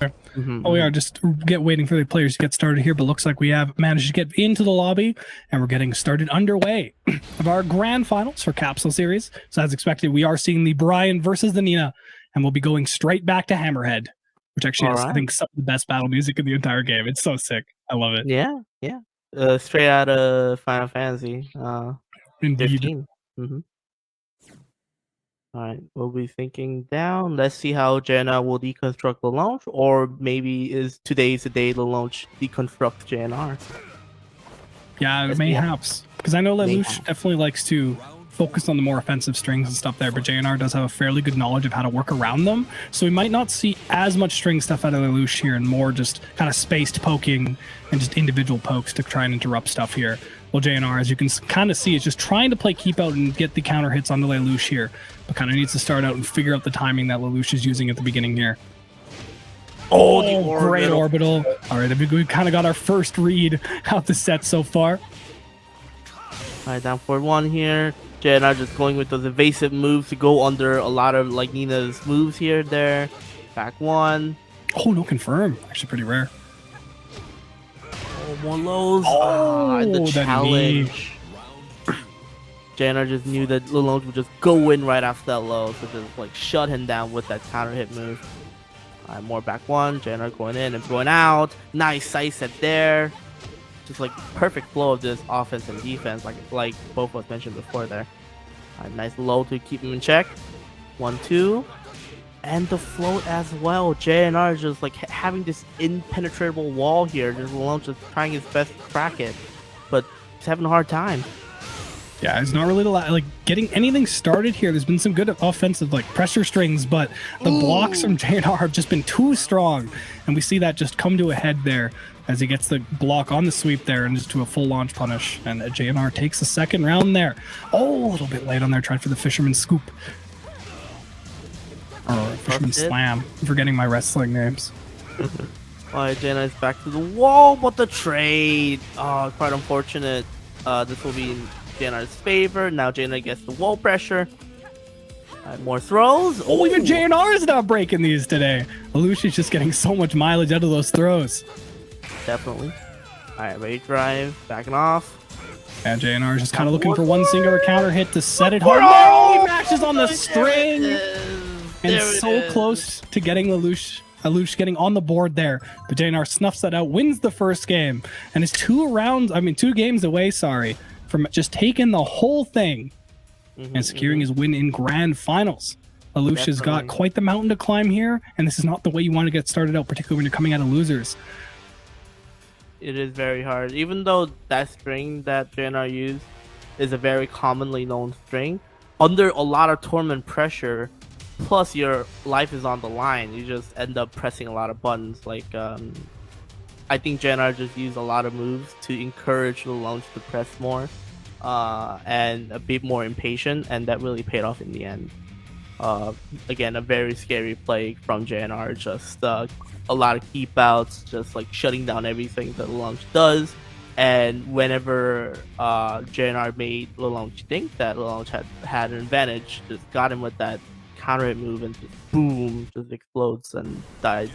Oh, we are just waiting for the players to get started here, but looks like we have managed to get into the lobby, and we're getting started underway of our grand finals for Capsule Series. So as expected, we are seeing the Brian versus the Nina, and we'll be going straight back to Hammerhead, which actually has, I think, some of the best battle music in the entire game. It's so sick. I love it. Yeah. Straight out of Final Fantasy Indeed. 15. All right, we'll be thinking down. Let's see how Jenna will deconstruct LeLouch, or maybe is today's the day LeLouch deconstruct JNR. Yeah, mayhaps. Because I know LeLouch definitely likes to focus on the more offensive strings and stuff there, but JNR does have a fairly good knowledge of how to work around them. So we might not see as much string stuff out of LeLouch here and more just kind of spaced poking and just individual pokes to try and interrupt stuff here. Well, JNR, as you can kind of see, is just trying to play keep out and get the counter hits on the LeLouch here, but kind of needs to start out and figure out the timing that LeLouch is using at the beginning here. Oh, the great orbital. All right, we kind of got our first read out the set so far. All right, down 4-1 here. JNR just going with those evasive moves to go under a lot of like Nina's moves here, there. Back one. Oh, no confirm. Actually pretty rare. Oh, more lows. Oh, the challenge. JNR just knew that LeLouch would just go in right after that low, so just like shut him down with that counter hit move. All right, more back one. JNR going in and going out. Nice side set there. Just like perfect flow of this offense and defense, like both of us mentioned before there. Nice low to keep him in check. 1-2, and the float as well. JNR is just like having this impenetrable wall here. Just LeLouch just trying his best to crack it, but he's having a hard time. Yeah, it's not really like getting anything started here. There's been some good offensive like pressure strings, but the blocks from JNR have just been too strong, and we see that just come to a head there as he gets the block on the sweep there and just to a full launch punish, and JNR takes the second round there. Oh, a little bit late on there, tried for the fisherman scoop. Or fisherman slam. I'm forgetting my wrestling names. Alright, JNR is back to the wall, but the trade. Oh, quite unfortunate. This will be in JNR's favor. Now JNR gets the wall pressure. More throws. Oh, even JNR is not breaking these today. LeLouch is just getting so much mileage out of those throws. Definitely. Alright, ready drive, backing off. And JNR is just kind of looking for one singular counter hit to set it home. No, he mashes on the string. And so close to getting LeLouch getting on the board there. But JNR snuffs that out, wins the first game, and is 2 games away, from just taking the whole thing and securing his win in grand finals. LeLouch has got quite the mountain to climb here, and this is not the way you want to get started out, particularly when you're coming out of losers. It is very hard. Even though that string that JNR used is a very commonly known string, under a lot of tournament pressure, plus your life is on the line, you just end up pressing a lot of buttons. Like, I think JNR just used a lot of moves to encourage LeLouch to press more and a bit more impatient, and that really paid off in the end. Again, a very scary play from JNR, just a lot of keep outs, just like shutting down everything that LeLouch does. And whenever JNR made LeLouch think that LeLouch had an advantage, just got him with that counter hit move and just boom, just explodes and died.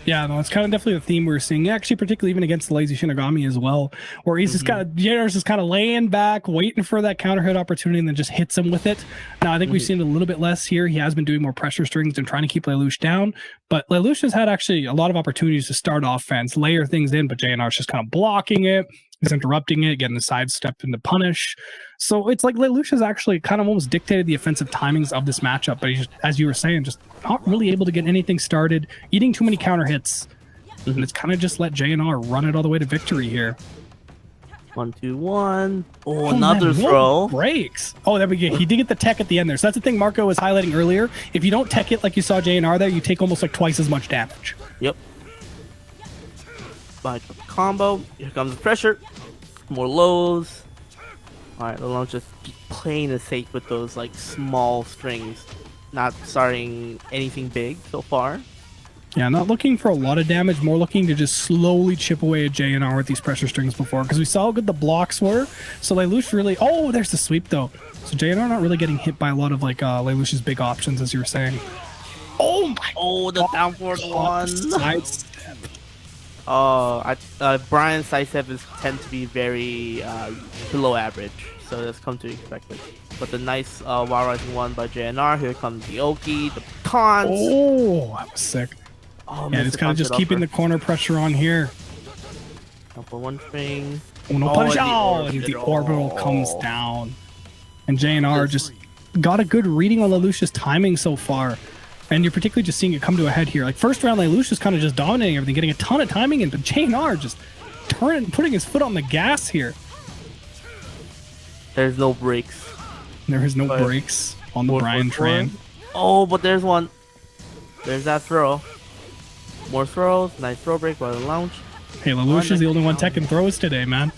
Yeah, no, it's kind of definitely the theme we're seeing, actually, particularly even against the Lazy Shinigami as well, where he's just kind of, JNR's just kind of laying back, waiting for that counter hit opportunity, and then just hits him with it. Now, I think we've seen it a little bit less here. He has been doing more pressure strings and trying to keep LeLouch down, but LeLouch has had actually a lot of opportunities to start offense, layer things in, but JNR's just kind of blocking it. He's interrupting it, getting the sidestep into punish. So it's like LeLouch has actually kind of almost dictated the offensive timings of this matchup, but he's just, as you were saying, just not really able to get anything started, eating too many counter hits. And it's kind of just let JNR run it all the way to victory here. 1-2-1. Oh, another throw. Breaks. Oh, there we go. He did get the tech at the end there. So that's the thing Marco was highlighting earlier. If you don't tech it like you saw JNR there, you take almost like twice as much damage. Yep. By the combo. Here comes the pressure. More lows. Alright, LeLouch just playing it safe with those like small strings. Not starting anything big so far. Yeah, not looking for a lot of damage, more looking to just slowly chip away at JNR with these pressure strings before, because we saw how good the blocks were. So LeLouch really... Oh, there's the sweep, though. So JNR not really getting hit by a lot of, like, LeLouch's big options, as you were saying. Oh, Oh, the down forward one. Sidestep. Brian's sidestep tend to be very below average, so that's come to expect it. But the nice Wild Rising one by JNR. Here comes the Oki, the taunts. Oh, that was sick. Oh, yeah, it's kind of just keeping the corner pressure on here. Up on one string. Oh, no punish. And the orbital comes down. And JNR just got a good reading on LeLouch's timing so far. And you're particularly just seeing it come to a head here. Like, first round, LeLouch is kind of just dominating everything, getting a ton of timing in, but JNR just putting his foot on the gas here. There's no breaks. There is no breaks on the Brian train. Oh, but there's one. There's that throw. More throws. Nice throw break by LeLouch. Hey, LeLouch is the only one Tekken throws today, man.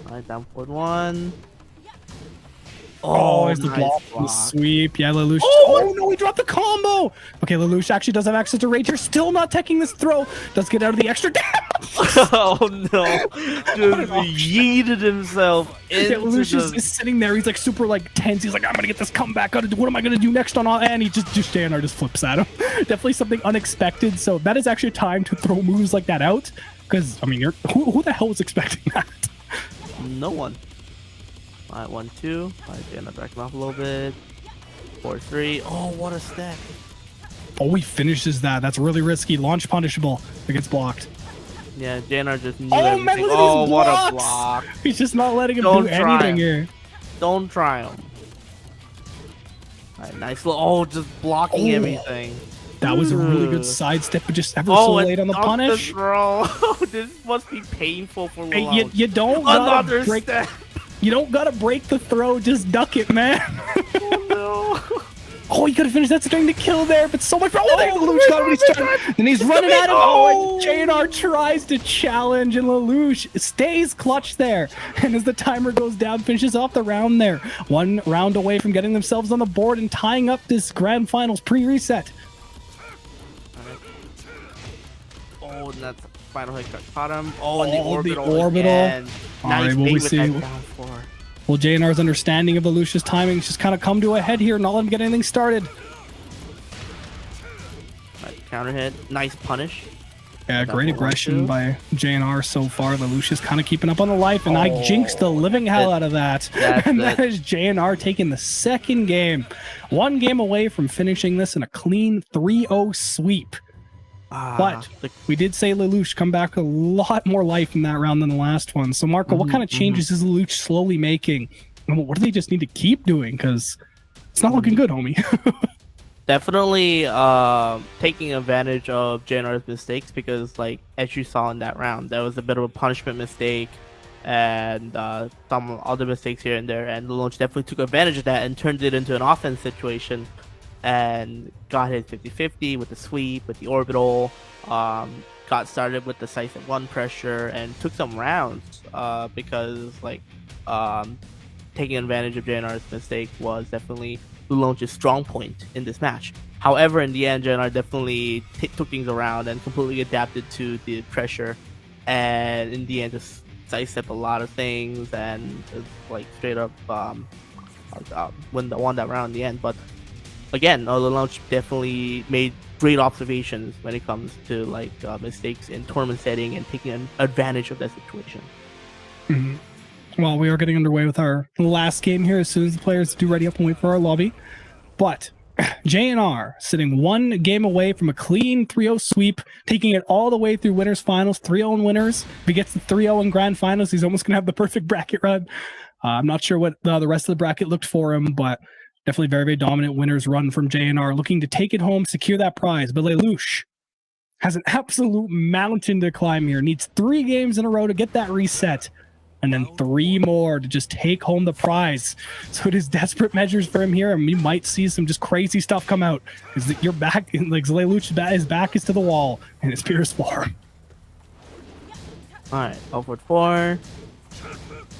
Alright, down forward one. Oh, there's the block from the sweep. Yeah, LeLouch. Oh, no, he dropped the combo. Okay, LeLouch actually does have access to rage here. Still not taking this throw. Does get out of the extra damage. Oh, no. Just yeeted himself into LeLouch is sitting there. He's like super like tense. He's like, I'm going to get this comeback. What am I going to do next on all? And he just JNR just flips at him. Definitely something unexpected. So that is actually time to throw moves like that out. Because, I mean, who the hell was expecting that? No one. Alright, 1-2. Alright, JNR backing off a little bit. 4-3. Oh, what a stack. Oh, he finishes that. That's really risky. Launch punishable. It gets blocked. Yeah, JNR just knew everything. Man, look at these what a block. He's just not letting him do anything here. Don't try him. Alright, nice little... Oh, just blocking everything. That was a really good sidestep, but just ever so late on the punish. This must be painful for LeLouch. Hey, you don't gotta break that. You don't gotta break the throw, just duck it, man. Oh, no. Oh, he could have finished that string to kill there, but so much. Oh, there LeLouch got what he's trying. Then he's running at him. Oh, JNR tries to challenge, and LeLouch stays clutch there. And as the timer goes down, finishes off the round there. 1 round away from getting themselves on the board and tying up this grand finals pre-reset. Oh, and that's final hit caught him. Oh, and the orbital. Nice. All right, what we see. Well, JNR's understanding of LeLouch's timing just kind of come to a head here, not let him get anything started. Right, counter hit. Nice punish. Yeah, great aggression by JNR so far. LeLouch is kind of keeping up on the life, and I jinxed the living hell out of that. And that is JNR taking the second game. 1 game away from finishing this in a clean 3-0 sweep. But we did say LeLouch come back with a lot more life in that round than the last one. So, Marco, what kind of changes is LeLouch slowly making? And what do they just need to keep doing? Because it's not looking good, homie. Definitely taking advantage of JNR's mistakes because, like, as you saw in that round, there was a bit of a punishment mistake and some other mistakes here and there. And LeLouch definitely took advantage of that and turned it into an offense situation. And got hit 50-50 with the sweep, with the orbital, got started with the decisive 1 pressure, and took some rounds because, like, taking advantage of JNR's mistake was definitely LeLouch's strong point in this match. However, in the end, JNR definitely took things around and completely adapted to the pressure, and in the end, just sidestepped a lot of things and, like, straight up won that round in the end. But again, LeLouch definitely made great observations when it comes to like mistakes in tournament setting and taking advantage of that situation. Well, we are getting underway with our last game here as soon as the players do ready up and wait for our lobby. But JNR sitting 1 game away from a clean 3-0 sweep, taking it all the way through winners finals, 3-0 winners. If he gets the 3-0 in grand finals, he's almost going to have the perfect bracket run. I'm not sure what the rest of the bracket looked for him, but definitely very, very dominant winners run from JNR, looking to take it home, secure that prize. But LeLouch has an absolute mountain to climb here. Needs 3 games in a row to get that reset, and then 3 more to just take home the prize. So it is desperate measures for him here, and we might see some just crazy stuff come out. Is that you're back, like LeLouch, his back is to the wall, and his purest form. All right, upward 4.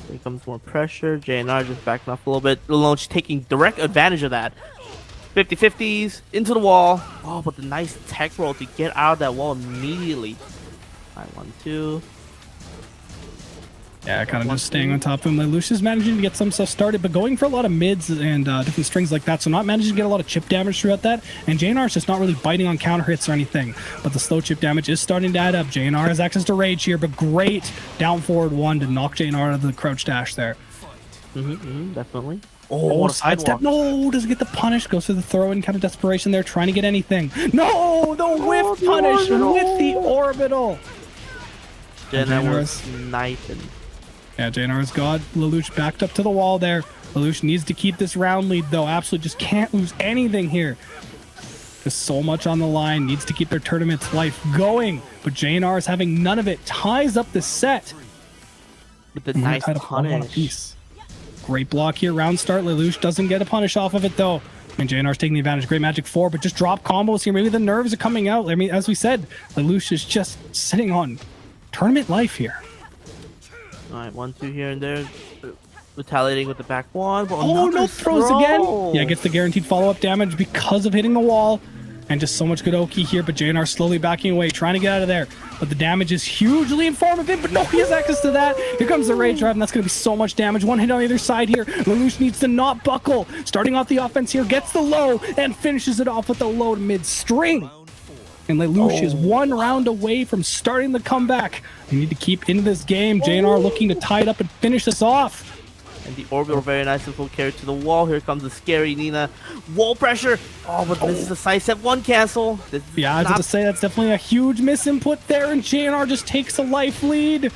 Here comes more pressure. JNR just backing off a little bit. LeLouch taking direct advantage of that. 50-50s into the wall. Oh, but the nice tech roll to get out of that wall immediately. Alright, 1-2. Yeah, kind of just staying on top of him. LeLouch is managing to get some stuff started, but going for a lot of mids and different strings like that, so not managing to get a lot of chip damage throughout that. And JNR is just not really biting on counter hits or anything, but the slow chip damage is starting to add up. JNR has access to rage here, but great down forward one to knock JNR out of the crouch dash there. Definitely. Oh, sidestep. No, doesn't get the punish. Goes for the throw in kind of desperation there, trying to get anything. No, the whiff punish with the orbital. JNR was sniping. Yeah, JNR's got LeLouch backed up to the wall there. LeLouch needs to keep this round lead, though. Absolutely just can't lose anything here. Just so much on the line. Needs to keep their tournament's life going. But JNR is having none of it. Ties up the set. With the nice punish. Great block here. Round start. LeLouch doesn't get a punish off of it, though. And JNR's taking the advantage. Great magic 4, but just drop combos here. Maybe the nerves are coming out. I mean, as we said, LeLouch is just sitting on tournament life here. Alright, 1-2 here and there. Retaliating with the back one. Oh, no throws again. Yeah, gets the guaranteed follow-up damage because of hitting the wall. And just so much good Oki here, but JNR slowly backing away, trying to get out of there. But the damage is hugely informative, but no, he has access to that. Here comes the Rage Drive, and that's going to be so much damage. One hit on the other side here. LeLouch needs to not buckle. Starting off the offense here, gets the low, and finishes it off with the low to mid-string. And LeLouch is one round away from starting the comeback. They need to keep into this game. JNR looking to tie it up and finish this off. And the orbital very nice and full carry to the wall. Here comes the scary Nina. Wall pressure. Oh, but this is a sidestep 1 cancel. Yeah, I was about to say, that's definitely a huge misinput there, and JNR just takes a life lead.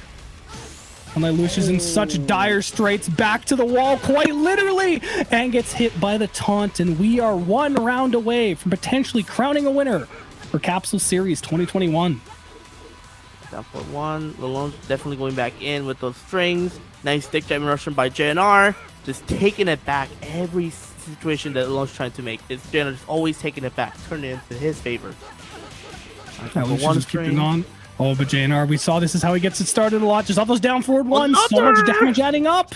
And LeLouch is in such dire straits, back to the wall, quite literally, and gets hit by the taunt. And we are one round away from potentially crowning a winner for Capsule Series 2021. Down for 1. LeLouch definitely going back in with those strings. Nice stick diamond Russian by JNR. Just taking it back. Every situation that LeLouch trying to make is JNR just always taking it back, turning it into his favor. LeLouch just keeping on. Oh, but JNR, we saw this is how he gets it started a lot. Just all those down forward ones. So much damage adding up.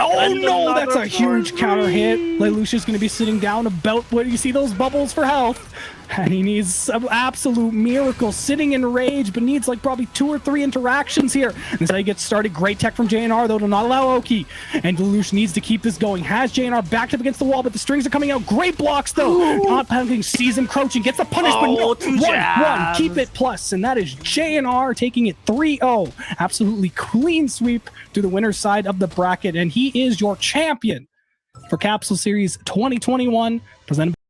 Oh no, that's a huge counter hit. LeLouch is going to be sitting down about, what do you see, those bubbles for health? And he needs some absolute miracle, sitting in rage, but needs like probably 2 or 3 interactions here. And that's how he gets started. Great tech from JNR, though, to not allow Oki. And LeLouch needs to keep this going. Has JNR backed up against the wall, but the strings are coming out. Great blocks, though. Not having, sees him crouching, gets the punish, but no, 1-1. Keep it plus, and that is JNR taking it 3-0. Absolutely clean sweep to the winner's side of the bracket, and he is your champion for Capsule Series 2021, presented